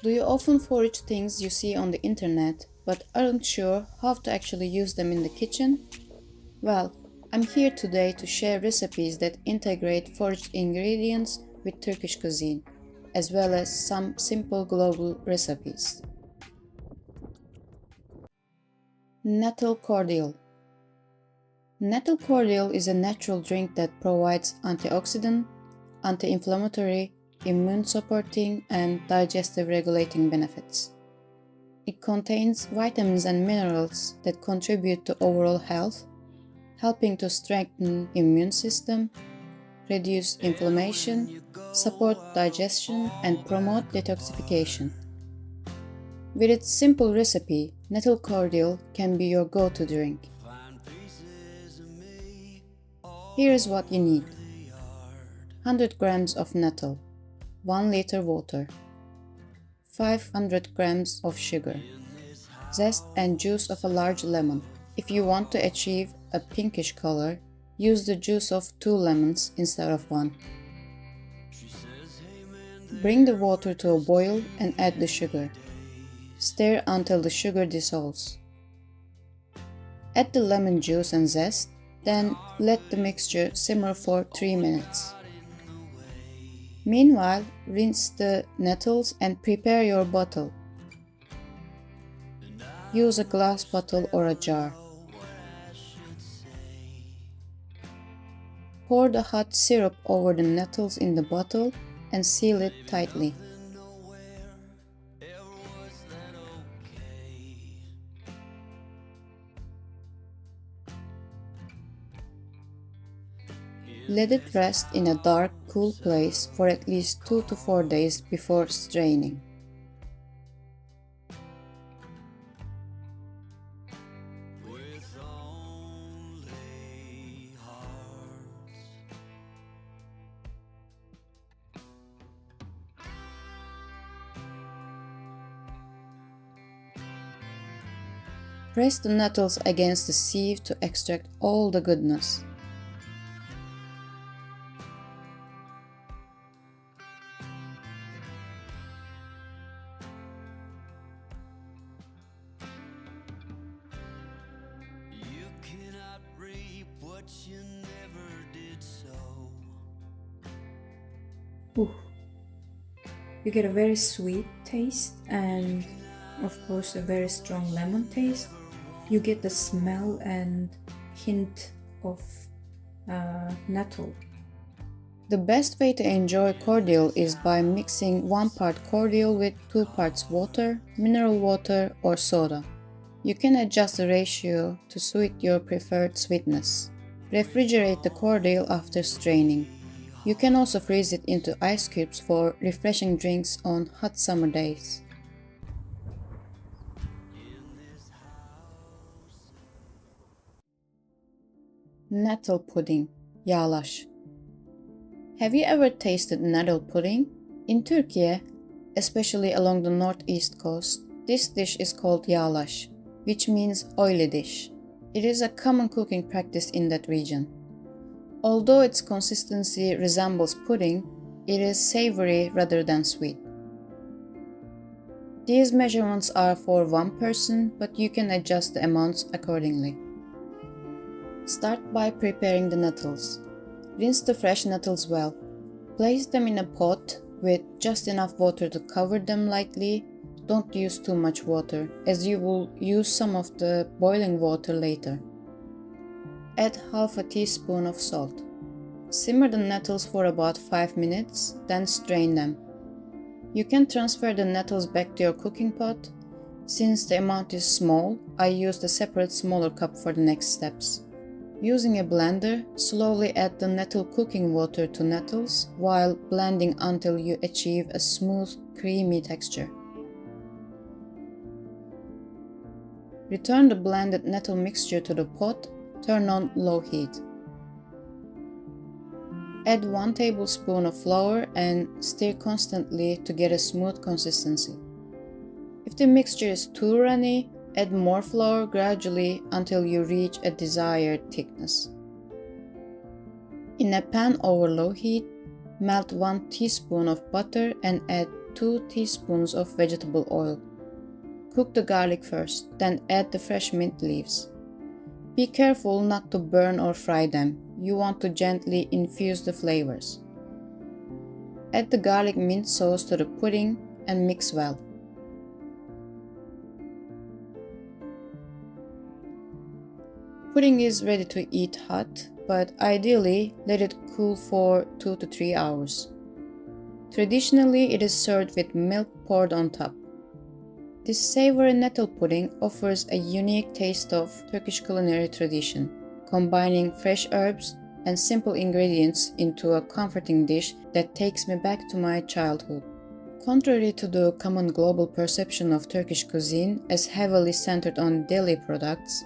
Do you often forage things you see on the internet but aren't sure how to actually use them in the kitchen? Well, I'm here today to share recipes that integrate foraged ingredients with Turkish cuisine, as well as some simple global recipes. Nettle Cordial. Nettle Cordial is a natural drink that provides antioxidant, anti-inflammatory, immune supporting, and digestive regulating benefits. It contains vitamins and minerals that contribute to overall health, helping to strengthen immune system, reduce inflammation, support digestion, and promote detoxification. With its simple recipe, Nettle Cordial can be your go-to drink. Here is what you need: 100 grams of nettle, 1 liter water, 500 grams of sugar, zest and juice of a large lemon. If you want to achieve a pinkish color, use the juice of 2 lemons instead of 1. Bring the water to a boil and add the sugar. Stir until the sugar dissolves. Add the lemon juice and zest, then let the mixture simmer for 3 minutes. Meanwhile, rinse the nettles and prepare your bottle. Use a glass bottle or a jar. Pour the hot syrup over the nettles in the bottle and seal it tightly. Let it rest in a dark, cool place for at least 2 to 4 days before straining. Press the nettles against the sieve to extract all the goodness. Ooh. You get a very sweet taste and of course a very strong lemon taste. You get the smell and hint of nettle. The best way to enjoy cordial is by mixing 1 part cordial with 2 parts water, mineral water or soda. You can adjust the ratio to suit your preferred sweetness. Refrigerate the cordial after straining. You can also freeze it into ice cubes for refreshing drinks on hot summer days. Nettle pudding, Yaglas. Have you ever tasted nettle pudding? In Turkey, especially along the northeast coast, this dish is called Yaglas, which means oily dish. It is a common cooking practice in that region. Although its consistency resembles pudding, it is savory rather than sweet. These measurements are for 1 person, but you can adjust the amounts accordingly. Start by preparing the nettles. Rinse the fresh nettles well. Place them in a pot with just enough water to cover them lightly. Don't use too much water, as you will use some of the boiling water later. Add half a teaspoon of salt. Simmer the nettles for about 5 minutes, then strain them. You can transfer the nettles back to your cooking pot. Since the amount is small, I used a separate smaller cup for the next steps. Using a blender, slowly add the nettle cooking water to nettles while blending until you achieve a smooth, creamy texture. Return the blended nettle mixture to the pot, turn on low heat. Add 1 tablespoon of flour and stir constantly to get a smooth consistency. If the mixture is too runny, add more flour gradually until you reach a desired thickness. In a pan over low heat, melt 1 teaspoon of butter and add 2 teaspoons of vegetable oil. Cook the garlic first, then add the fresh mint leaves. Be careful not to burn or fry them. You want to gently infuse the flavors. Add the garlic mint sauce to the pudding and mix well. Pudding is ready to eat hot, but ideally let it cool for 2 to 3 hours. Traditionally, it is served with milk poured on top. This savory nettle pudding offers a unique taste of Turkish culinary tradition, combining fresh herbs and simple ingredients into a comforting dish that takes me back to my childhood. Contrary to the common global perception of Turkish cuisine as heavily centered on dairy products,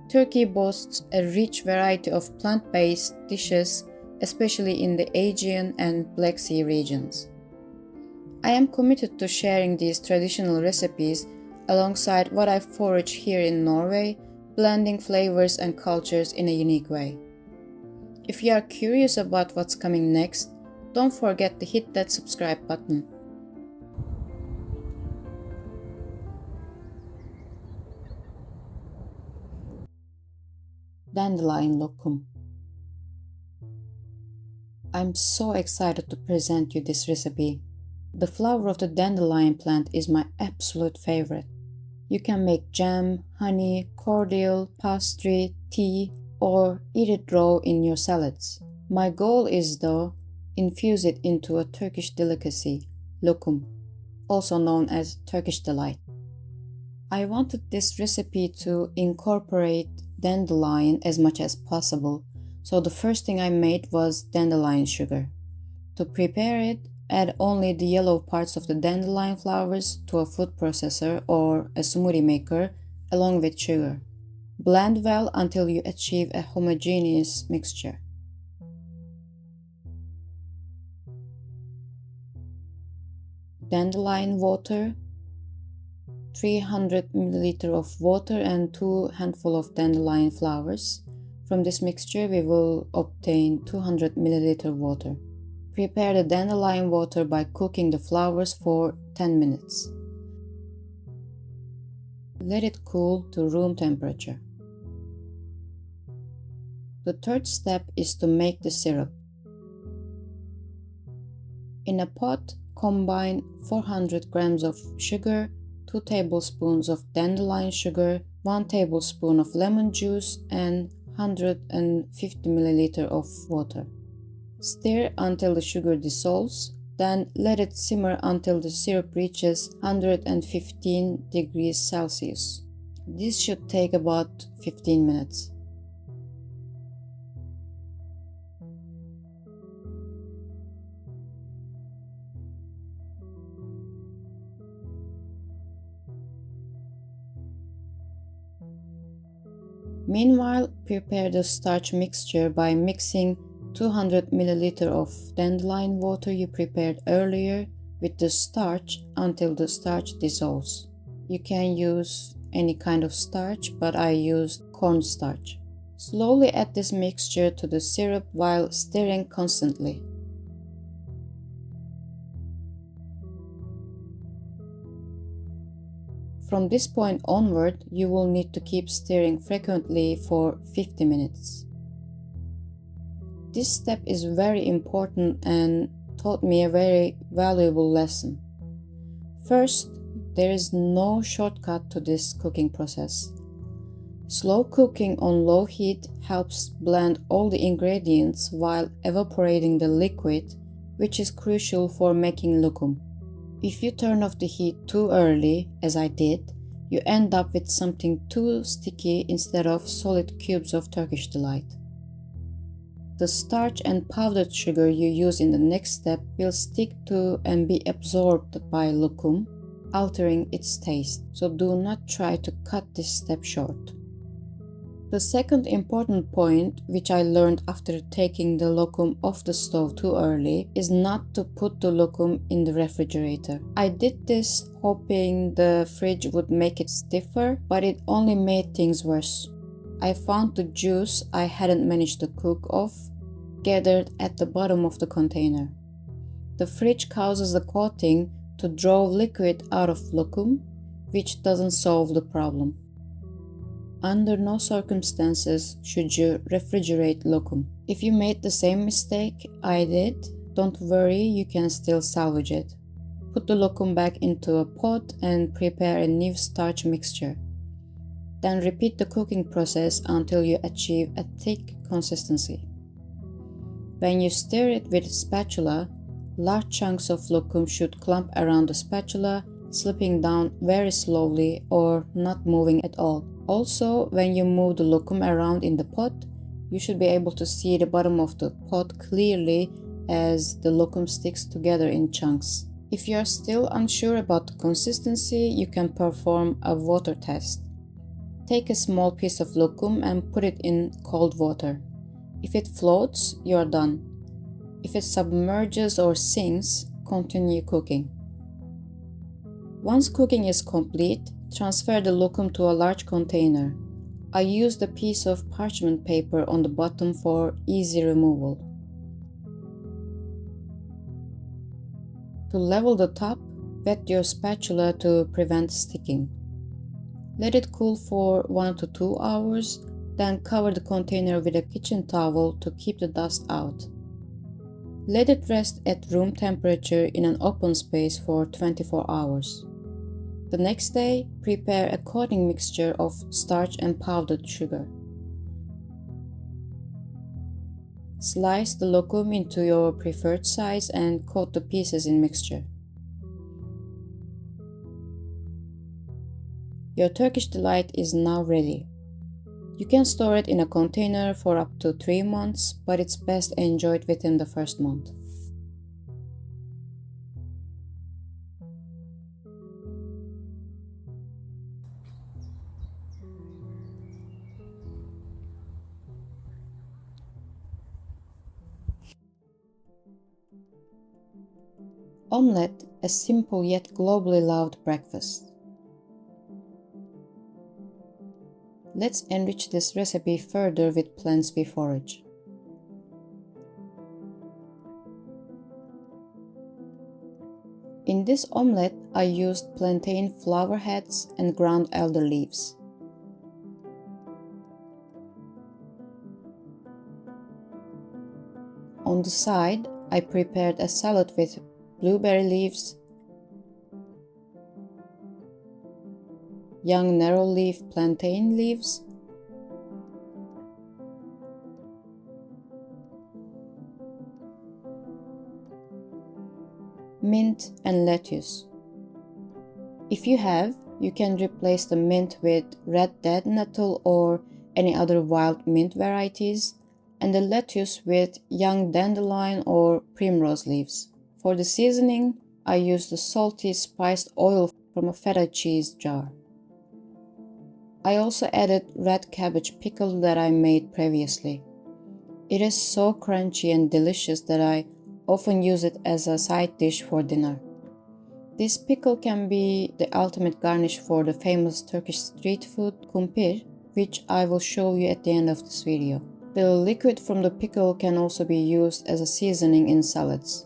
Turkey boasts a rich variety of plant-based dishes, especially in the Aegean and Black Sea regions. I am committed to sharing these traditional recipes alongside what I forage here in Norway, blending flavors and cultures in a unique way. If you are curious about what's coming next, don't forget to hit that subscribe button. Dandelion Lokum. I'm so excited to present you this recipe. The flower of the dandelion plant is my absolute favorite. You can make jam, honey, cordial, pastry, tea, or eat it raw in your salads. My goal is, though, infuse it into a Turkish delicacy, lokum, also known as Turkish delight. I wanted this recipe to incorporate dandelion as much as possible, so the first thing I made was dandelion sugar. To prepare it, add only the yellow parts of the dandelion flowers to a food processor or a smoothie maker along with sugar. Blend well until you achieve a homogeneous mixture. Dandelion water, 300 ml of water and 2 handfuls of dandelion flowers. From this mixture we will obtain 200 ml water. Prepare the dandelion water by cooking the flowers for 10 minutes. Let it cool to room temperature. The third step is to make the syrup. In a pot, combine 400 grams of sugar, 2 tablespoons of dandelion sugar, 1 tablespoon of lemon juice, and 150 ml of water. Stir until the sugar dissolves, then let it simmer until the syrup reaches 115 degrees Celsius. This should take about 15 minutes. Meanwhile, prepare the starch mixture by mixing 200 ml of dandelion water you prepared earlier with the starch until the starch dissolves. You can use any kind of starch, but I used cornstarch. Slowly add this mixture to the syrup while stirring constantly. From this point onward, you will need to keep stirring frequently for 50 minutes. This step is very important and taught me a very valuable lesson. First, there is no shortcut to this cooking process. Slow cooking on low heat helps blend all the ingredients while evaporating the liquid, which is crucial for making lokum. If you turn off the heat too early, as I did, you end up with something too sticky instead of solid cubes of Turkish delight. The starch and powdered sugar you use in the next step will stick to and be absorbed by lokum, altering its taste, so do not try to cut this step short. The second important point, which I learned after taking the lokum off the stove too early, is not to put the lokum in the refrigerator. I did this hoping the fridge would make it stiffer, but it only made things worse. I found the juice I hadn't managed to cook off gathered at the bottom of the container. The fridge causes the coating to draw liquid out of lokum, which doesn't solve the problem. Under no circumstances should you refrigerate lokum. If you made the same mistake I did, don't worry, you can still salvage it. Put the lokum back into a pot and prepare a new starch mixture. Then repeat the cooking process until you achieve a thick consistency. When you stir it with a spatula, large chunks of lokum should clump around the spatula, slipping down very slowly or not moving at all. Also, when you move the lokum around in the pot, you should be able to see the bottom of the pot clearly as the lokum sticks together in chunks. If you are still unsure about the consistency, you can perform a water test. Take a small piece of lokum and put it in cold water. If it floats, you are done. If it submerges or sinks, continue cooking. Once cooking is complete, transfer the lokum to a large container. I used a piece of parchment paper on the bottom for easy removal. To level the top, wet your spatula to prevent sticking. Let it cool for 1 to 2 hours, then cover the container with a kitchen towel to keep the dust out. Let it rest at room temperature in an open space for 24 hours. The next day, prepare a coating mixture of starch and powdered sugar. Slice the lokum into your preferred size and coat the pieces in mixture. Your Turkish delight is now ready. You can store it in a container for up to 3 months, but it's best enjoyed within the first month. Omelette, a simple yet globally loved breakfast. Let's enrich this recipe further with plants we forage. In this omelette, I used plantain flower heads and ground elder leaves. On the side, I prepared a salad with blueberry leaves, young narrow leaf plantain leaves, mint and lettuce. If you have, you can replace the mint with red dead nettle or any other wild mint varieties, and the lettuce with young dandelion or primrose leaves. For the seasoning, I used the salty spiced oil from a feta cheese jar. I also added red cabbage pickle that I made previously. It is so crunchy and delicious that I often use it as a side dish for dinner. This pickle can be the ultimate garnish for the famous Turkish street food kumpir, which I will show you at the end of this video. The liquid from the pickle can also be used as a seasoning in salads.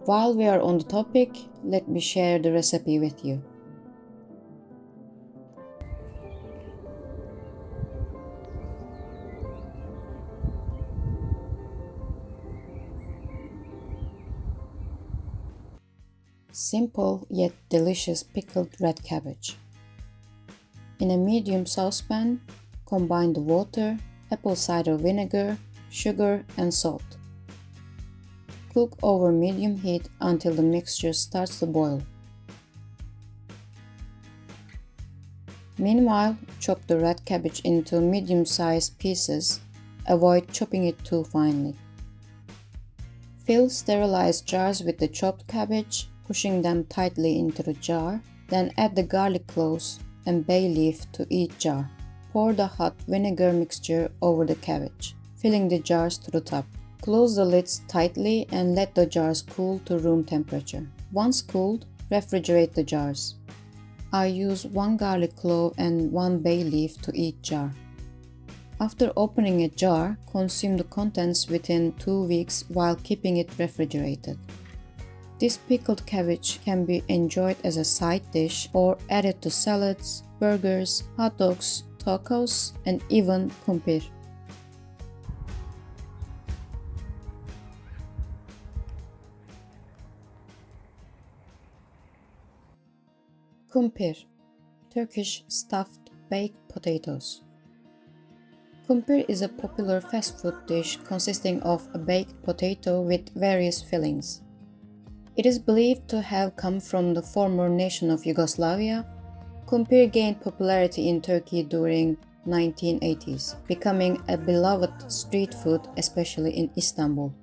While we are on the topic, let me share the recipe with you. Simple yet delicious pickled red cabbage. In a medium saucepan, combine the water, apple cider vinegar, sugar and salt. Cook over medium heat until the mixture starts to boil. Meanwhile, chop the red cabbage into medium-sized pieces. Avoid chopping it too finely. Fill sterilized jars with the chopped cabbage, pushing them tightly into the jar. Then add the garlic cloves and bay leaf to each jar. Pour the hot vinegar mixture over the cabbage, filling the jars to the top. Close the lids tightly and let the jars cool to room temperature. Once cooled, refrigerate the jars. I use 1 garlic clove and 1 bay leaf to each jar. After opening a jar, consume the contents within 2 weeks while keeping it refrigerated. This pickled cabbage can be enjoyed as a side dish or added to salads, burgers, hot dogs, tacos, and even kumpir. Kumpir, Turkish stuffed baked potatoes. Kumpir is a popular fast food dish consisting of a baked potato with various fillings. It is believed to have come from the former nation of Yugoslavia. Kumpir gained popularity in Turkey during 1980s, becoming a beloved street food, especially in Istanbul.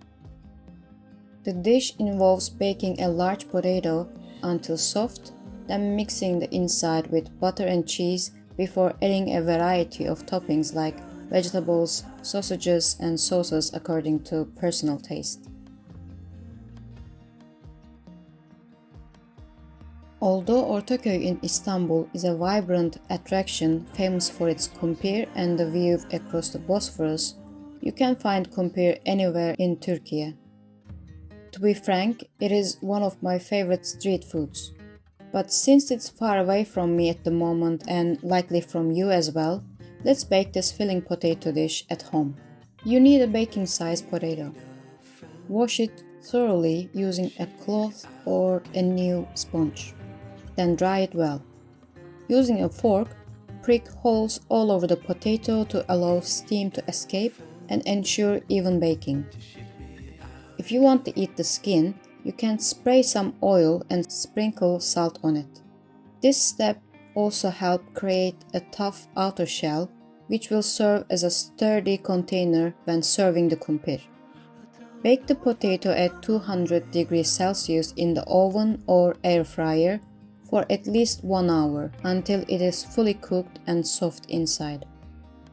The dish involves baking a large potato until soft, then mixing the inside with butter and cheese before adding a variety of toppings like vegetables, sausages, and sauces according to personal taste. Although Ortaköy in Istanbul is a vibrant attraction famous for its kumpir and the view across the Bosphorus, you can find kumpir anywhere in Turkey. To be frank, it is one of my favorite street foods. But since it's far away from me at the moment and likely from you as well, let's bake this filling potato dish at home. You need a baking size potato. Wash it thoroughly using a cloth or a new sponge. Then dry it well. Using a fork, prick holes all over the potato to allow steam to escape and ensure even baking. If you want to eat the skin, you can spray some oil and sprinkle salt on it. This step also helps create a tough outer shell, which will serve as a sturdy container when serving the kumpir. Bake the potato at 200 degrees Celsius in the oven or air fryer for at least 1 hour until it is fully cooked and soft inside.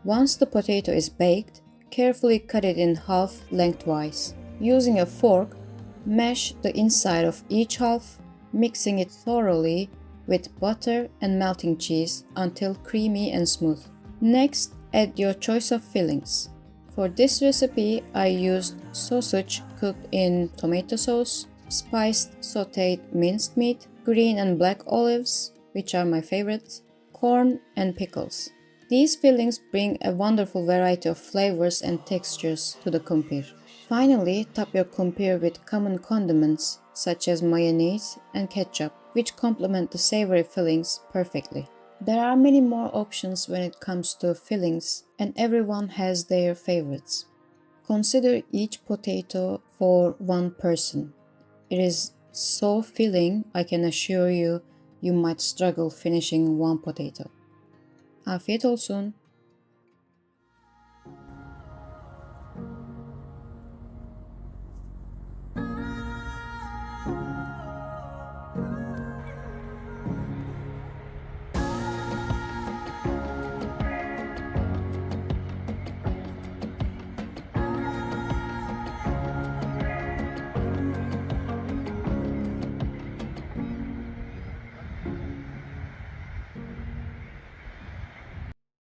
Once the potato is baked, carefully cut it in half lengthwise. Using a fork, mash the inside of each half, mixing it thoroughly with butter and melting cheese until creamy and smooth. Next, add your choice of fillings. For this recipe, I used sausage cooked in tomato sauce, spiced sautéed minced meat, green and black olives, which are my favorites, corn, and pickles. These fillings bring a wonderful variety of flavors and textures to the kumpir. Finally, top your kumpir with common condiments such as mayonnaise and ketchup, which complement the savory fillings perfectly. There are many more options when it comes to fillings, and everyone has their favorites. Consider each potato for one person. It is so filling, I can assure you, you might struggle finishing one potato. Afiyet olsun.